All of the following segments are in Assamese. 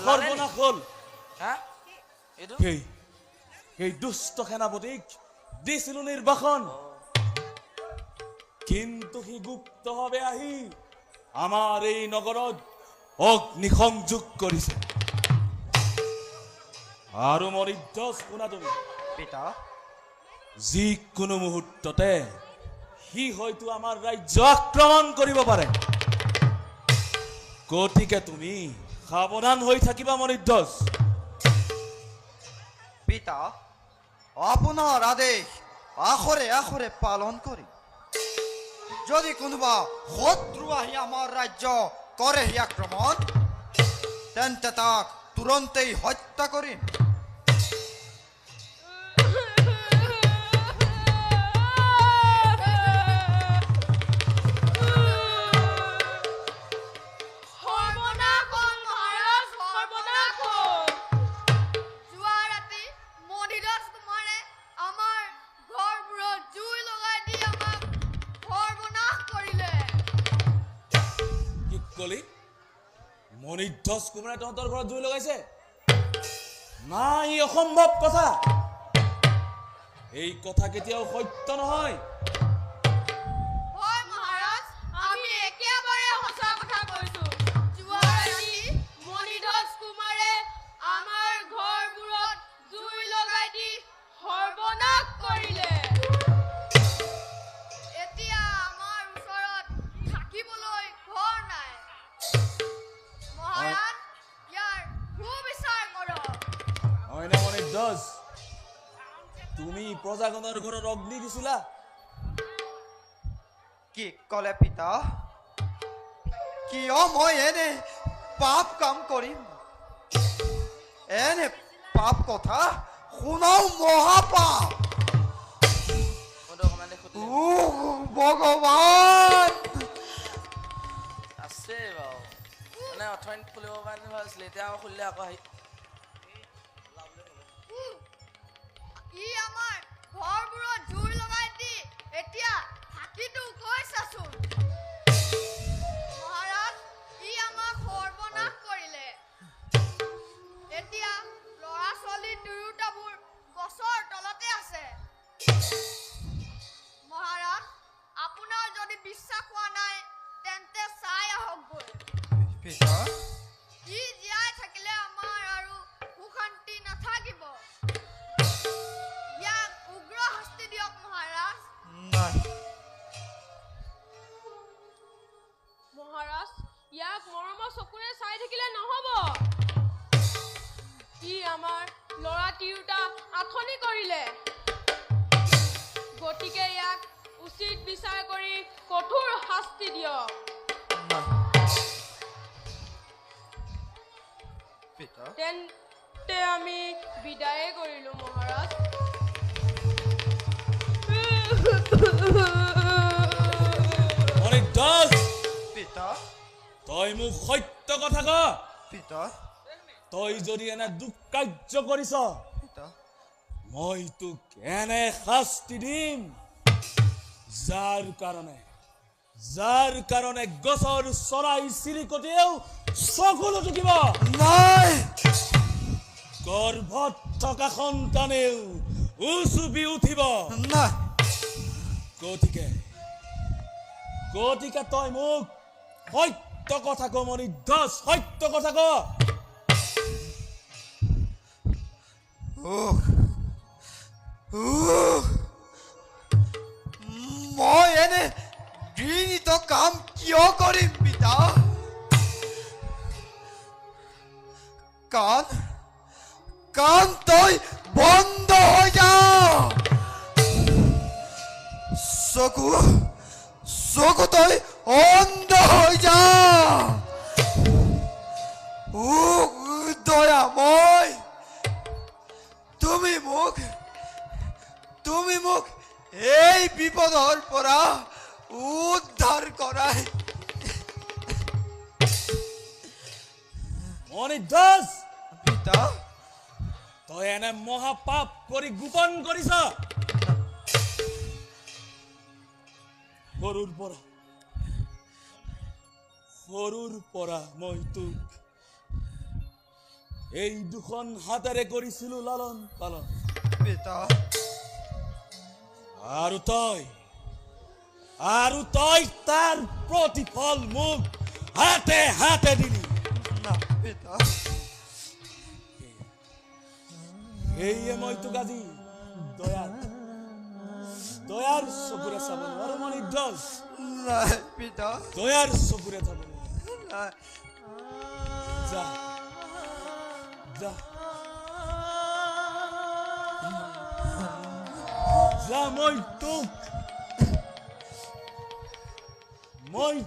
সৰ্বনাশ হল হা এইটো সেই দুষ্ট সেনাপতিক দিছিলো নিৰ্বাসন কিন্তু সি গুপ্তভাৱে আহি আমাৰ এই নগৰত অগ্নিসংযোগ কৰিছে আৰু মৰিধ্যস শুনা তুমি পিতা যিকোনো মুহূৰ্ততে সি হয়তো আমাৰ ৰাজ্য আক্ৰমণ কৰিব পাৰে গতিকে তুমি সাৱধান হৈ থাকিবা মৰিধ্যস পিতা আপোনাৰ আদেশ আখৰে আখৰে পালন কৰি যদি কোনোবা শত্ৰু আহি আমাৰ ৰাজ্য কৰেহি আক্ৰমণ তেন্তে তাক তুৰন্তেই হত্যা কৰিম মৰিধ্যস কুমাৰে তহঁতৰ ঘৰত জুই লগাইছে নাই অসম্ভৱ কথা এই কথা কেতিয়াও সত্য নহয় তুমি প্ৰজাগণৰ ঘৰত অগ্নি দিছিলা কি কলে পিতা কিয় মই এনে পাপ কাম কৰিম এনে পাপ কথা শুনাও মহাপাপ ভগৱান আছে বাৰু মানে অথনিত খুলিব কাৰণে ভাল আছিলে এতিয়া আকৌ খুলিলে আকৌ আহি ই আমাৰ ঘৰবোৰত জুই লগাই দি এতিয়া থাকিটো কৈছাচোন মহাৰাজ ই আমাক সৰ্বনাশ কৰিলে এতিয়া ল'ৰা ছোৱালী দুয়োটাবোৰ গছৰ তলতে আছে মহাৰাজ আপোনাৰ যদি বিশ্বাস হোৱা নাই তেন্তে চাই আহকগৈ পিতা ই জীয়াই থাকিলে আমাৰ আৰু সুশান্তি নাথাকিব মহাৰাজ ইয়াক মৰমৰ চকুৰে চাই থাকিলে নহব ই আমাৰ ল'ৰা তিৰোতা আথনি কৰিলে গতিকে ইয়াক উচিত বিচাৰ কৰি কঠোৰ শাস্তি দিয়ক তেন্তে আমি বিদায়ে কৰিলো মহাৰাজ পিতা তই মোক সত্য কথা ক পিতা তই যদি এনে দুঃকাৰ্য কৰিছ পিতা মই তোক এনে শাস্তি দিম যাৰ কাৰণে গছৰ চৰাই চিৰিকটিয়েও চকুলো টুকিব নাই গৰ্ভত থকা সন্তানেও উচুপি উঠিব নাই গতিকে তই মোক সত্য কথা ক মৰিধ্যস সত্য কথা ক মই এনে ঘৃণিত কাম কিয় কৰিম পিতা কান তই বন্ধ হৈ যা চকু তই অন্ধ হৈ যা দয়াময় তুমি মোক এই বিপদৰ পৰা উদ্ধাৰ কৰাই মৰিধ্যস পিতা তই এনে মহাপাপ কৰি গোপন কৰিছ সৰুৰ পৰা মই তোক এই দুখন হাতেৰে কৰিছিলো লালন পালন পিতা আৰু তই তাৰ প্ৰতিফল মোক হাতে হাতে দিলি না পিতা সেয়ে মই তোক আজি দয়াৰ চকুৰে চাব নোৱাৰো মনিদ্ৰজ নাই পিতা দয়াৰ চকুৰে চাব নোৱাৰো নাই যা যা যা মই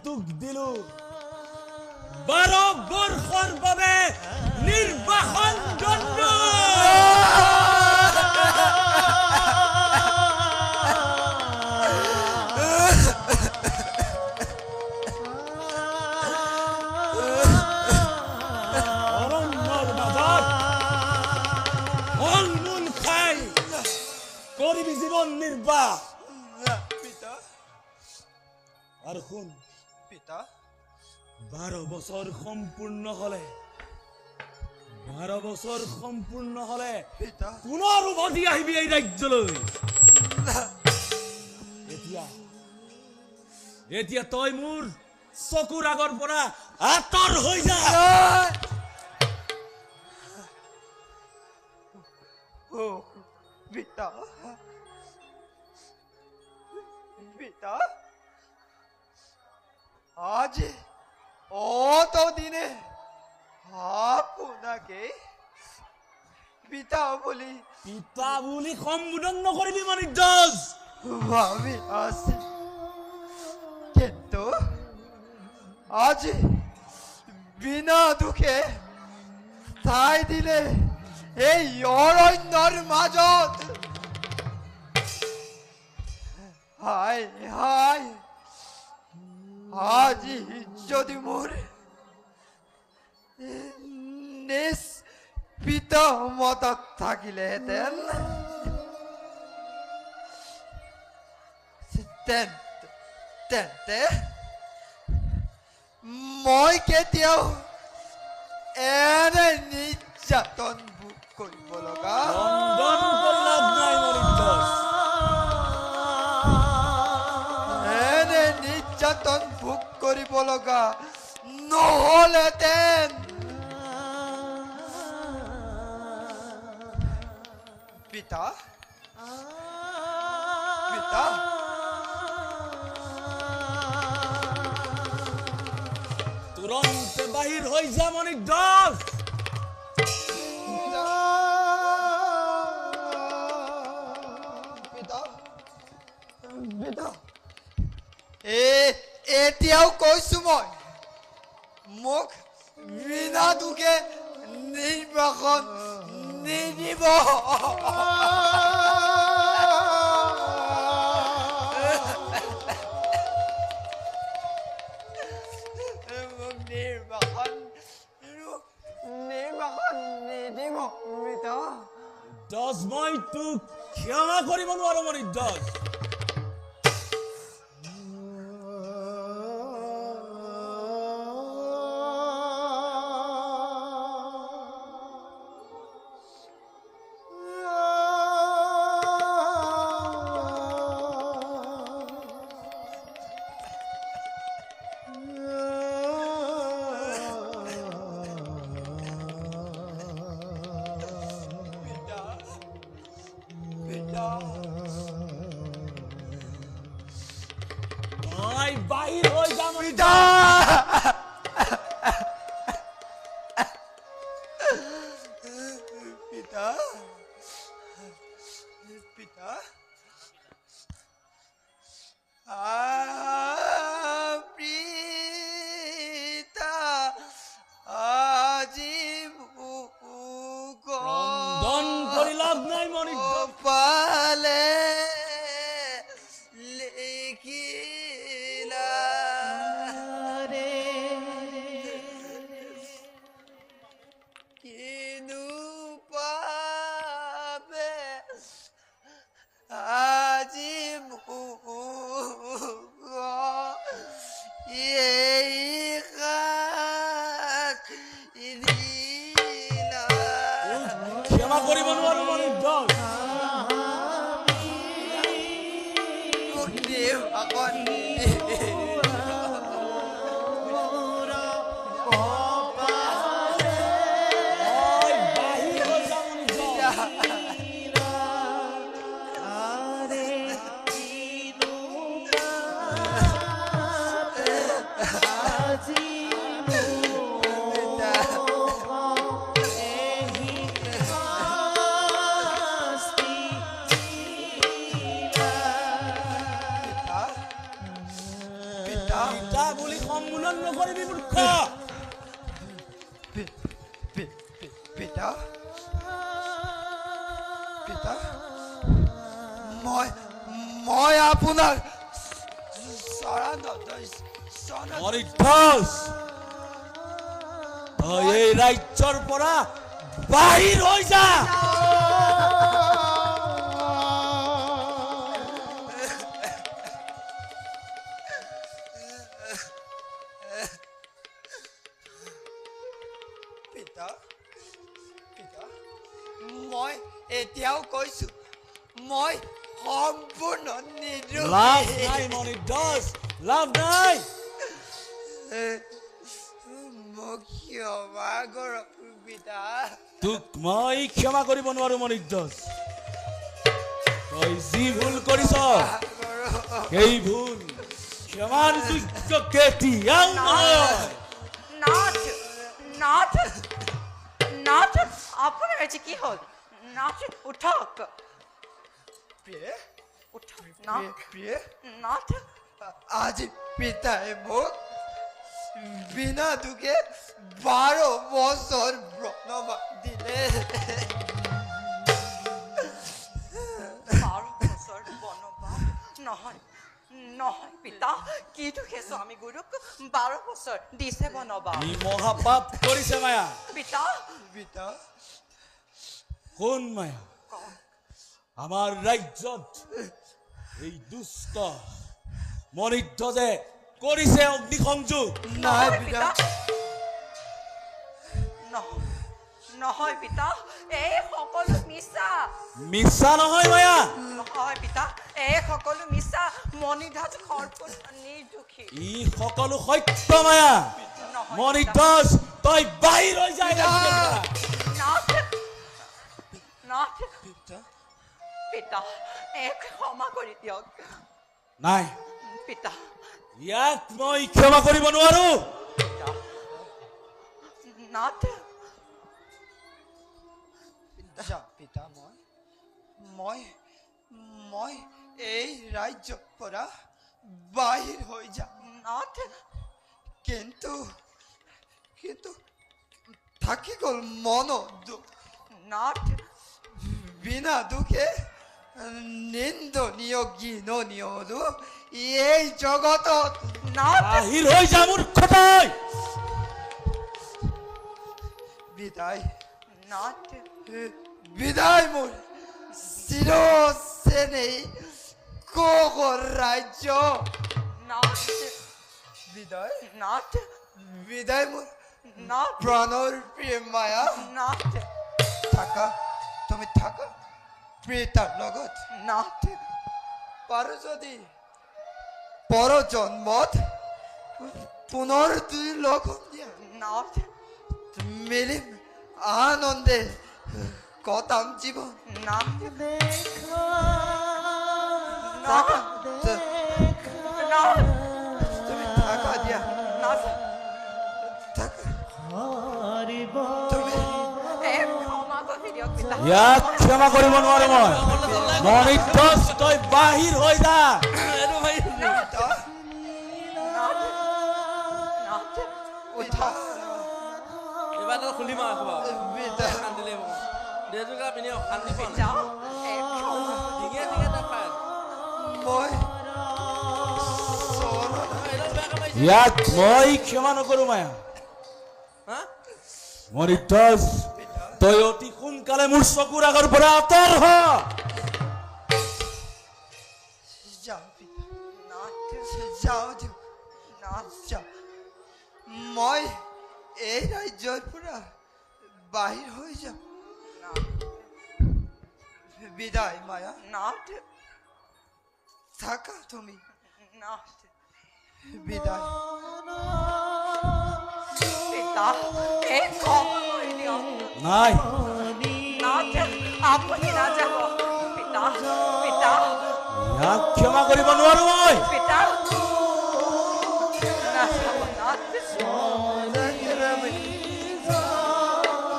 তোক দিলো 12 বৰ্ষৰ বাবে নিৰ্বাসন দণ্ড অৰণ্যৰ মাজত ফল-মূল খাই কৰিবি জীৱন নিৰ্বাহ না পিতা আৰু শুন পিতা 12 বছৰ সম্পূৰ্ণ হলে পিতা পুনৰ উভতি আহিবি এই ৰাজ্যলৈ এতিয়া তই মোৰ চকুৰ আগৰ পৰা আঁতৰ হৈ যা ও পিতা পিতা আজ অত দিনে আপনাকে পিতা বলি পিতা বুলি সম্বোধন নকৰিবি মনিদ্ৰজ ভাবি আছে কিন্তু আজ বিনা দুখে ঠাই দিলে এই অৰণ্যৰ মাজত হায় হায় আজি যদি মোৰ নিজ পিতা মতত থাকিলেহেঁতেন তেন্তে মই কেতিয়াও এনে নিৰ্যাতন ভোগ কৰিব লগা ৰন্ধন কৰি লাভ নাই মনিদ্ৰজ এনে নিৰ্যাতন ভোগ কৰিব লগা নহ'লেহেঁতেন পিতা পিতা তুৰন্তে বাহিৰ হৈ যা মনিদ্ৰজ পিতা পিতা এতিয়াও কৈছো মই মোক বিনা দুখে নিৰ্বাসন নিদিব মোক নিৰ্বাসন নিদিব পিতা মই তোক ক্ষমা কৰিব নোৱাৰো মনিদ্ৰজ তই বাহিৰ হৈ যা মনিদ্ৰজ পিতা পিতা পিতা আজি ৰন্ধন কৰি লাভ নাই মনিদ্ৰজ পালে লিখিলা ৰে কিনু পাবে আজি এই দিলা কৰিব নোৱাৰো মনিদ্ৰজ। মোক দিওঁ অকণ তই বাহিৰ হৈ যা মনিদ্ৰজ। পিতা বুলি সম্বোধন নকৰিবি মূৰ্খ। পিতা পিতা মই আপোনাৰ মনিদ্ৰজ, তই এই ৰাজ্যৰ পৰা বাহিৰ হৈ যা। পিতা পিতা মই এতিয়াও কৈছো মই সম্পূৰ্ণ লাভ নিৰোগী। নাই মনিদ্ৰজ, লাভ নাই। মোক ক্ষমা কৰক পিতা। তোক মই ক্ষমা কৰিব নোৱাৰো মনিদ্ৰজ। তই যি ভুল কৰিছ সেই ভুল ক্ষমাৰ যোগ্য কেতিয়াও নহয়। নাথ নাথ নাথ আপোনাৰ আজি কি হ'ল? নাথ উঠক প্ৰিয়ে উঠক নাথ প্ৰিয়ে নাথ আজি পিতাই মোক বিনা দুখে 12 বছৰ বনবাস দিলে। 12 বছৰ বনবাস নহয় নহয় পিতা কি দুখে স্বামী গুৰুক 12 বছৰ দিছে বনবাস। ই মহাপাপ কৰিছে মায়া। পিতা পিতা কোন মায়া? আমাৰ ৰাজ্যত এই দুষ্ট মনিদ্ৰজে কৰিছে অগ্নিসংযোগ। নাই নহয় পিতা পিতা নহয় নহয় পিতা এই সকলো মিছা। মিছা নহয় মায়া, নহয় পিতা এই সকলো মিছা। মণিধৰ সৰ্বত নিৰ্দোষী। ই সকলো সত্য মায়া। নহয় মনিদ্ৰজ, তই বাহিৰ হৈ যা এই ৰাজ্যৰ পৰা। নাথ নাথ পিতা পিতা এক ক্ষমা কৰি দিয়ক নাই, পিতা ইয়াক মই ক্ষমা কৰিব নোৱাৰো। পিতা নাথ যা পিতা মই মই এই ৰাজ্যৰ পৰা বাহিৰ হৈ যাম। নাথ কিন্তু থাকি গ'ল মন দুখ। নাথ বিনা দুখে নিন্দনীয় ঘৃণনীয় দুখ এই জগতত। নাথ বাহিৰ হৈ যা মূৰ্খ তই। বিদায় নাথ বিদায় মোৰ চিৰচেনেই কগৰ ৰাজ্য। নাথ বিদায় নাথ বিদায় মোৰ নাথ প্ৰাণৰ প্ৰিয় মায়া। নাথ থাকা তুমি থাকা প্ৰিয়তাৰ লগত। নাথ পাৰো যদি পৰ জন্মত পুনৰ দুই লগ হ'ম দিয়া। নাথ মিলিম আনন্দে কটাম জীৱন। নাথ থাকা নাথ তুমি থাকা দিয়া নাথ থাকা তুমি এক ক্ষমা কৰি দিয়ক পিতা। ইয়াক ক্ষমা কৰিব নোৱাৰো মই। মনিদ্ৰজ, তই বাহিৰ হৈ যা। নাথ নাথ নাথ উঠা এইবাৰ তই খুলিম আৰু খোৱা বিদায় শান্তি লাগিব দেহযোৰা পিন্ধি শান্তি পাম পিতা এক ক্ষমা ঠিকে ঠিকে তই পাই মই চৰণ এইডাল বেয়া কাম আহিছে ইয়াক মই ক্ষমা নকৰো মায়া। হা মনিদ্ৰজ, তই অতি সোনকালে মোৰ চকুৰ আগৰ পৰা আঁতৰ হ। যাওঁ পিতা নাথ যাওঁ দিয়ক নাথ যাওঁ। মই এই ৰাজ্যৰ পৰা বাহিৰ হৈ যাম। নাথ বিদায় মায়া নাথ থাকা তুমি নাথ বিদায় পিতা এক ক্ষমা কৰি দিয়ক নাই নাথ আপুনি নাযাব পিতা পিতা ইয়াক ক্ষমা কৰিব নোৱাৰো মই পিতা নাযাব নাথ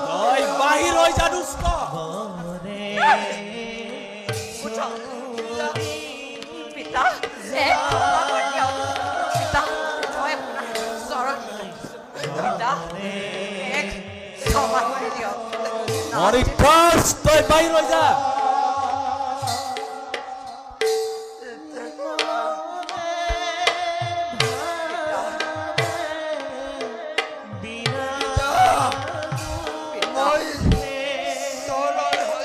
তই বাহিৰ হৈ যা দুষ্ট উঠক পিতা এক ক্ষমা কৰি দিয়ক পিতা মই আপোনাৰ চৰণ পিতা এক ক্ষমা কৰি দিয়ক মৰিঠাচ তই বাহিৰ হৈ যা মই চৰণ হৈ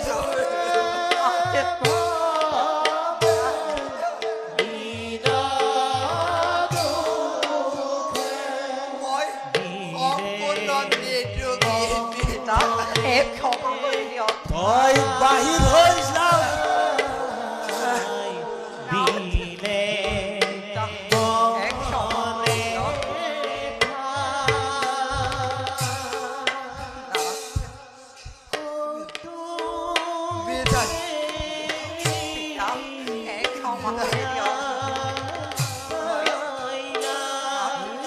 মই সম্পূৰ্ণ নিৰোগী পিতা এক ক্ষমা কৰি দিয়ক তই বাহিৰ হৈ যা পিতা এক ক্ষমা কৰি দিয়ক বিদায় পিতা এক ক্ষমা কৰি দিয়ক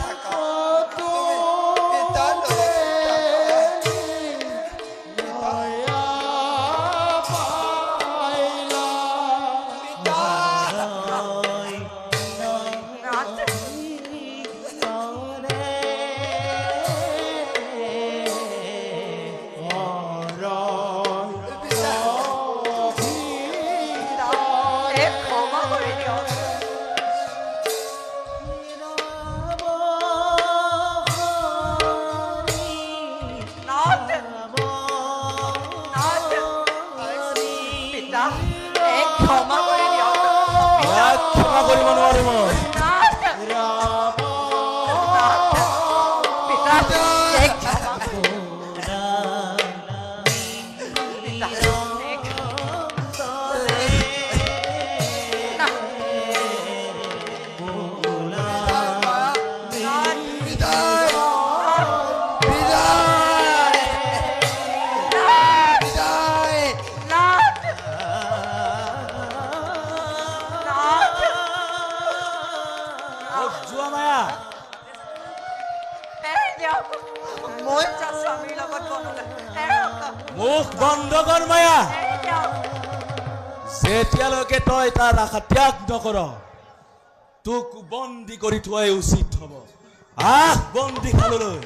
থাকা তুমি পিতাৰ লগত নাথ পিতা এক ক্ষমা কৰি দিয়ক নাথ নাথ পিতা এক ক্ষমা কৰি দিয়ক ইয়াক ক্ষমা কৰিব নোৱাৰো মই নাথ নাথ পিতা এক ক্ষমা পিতা এক নাথ নাথ বিদায় বিদায় নাথ নাথ যোৱা মায়া এৰি দিয়ক মই যা স্বামীৰ লগত বনলৈ এৰক মুখ বন্ধ কৰ মায়া এৰি দিয়ক যেতিয়ালৈকে তই তাৰ আশা ত্যাগ নকৰ তোক বন্দী কৰি থোৱাই উচিত হ'ব আহ বন্দী খাললৈ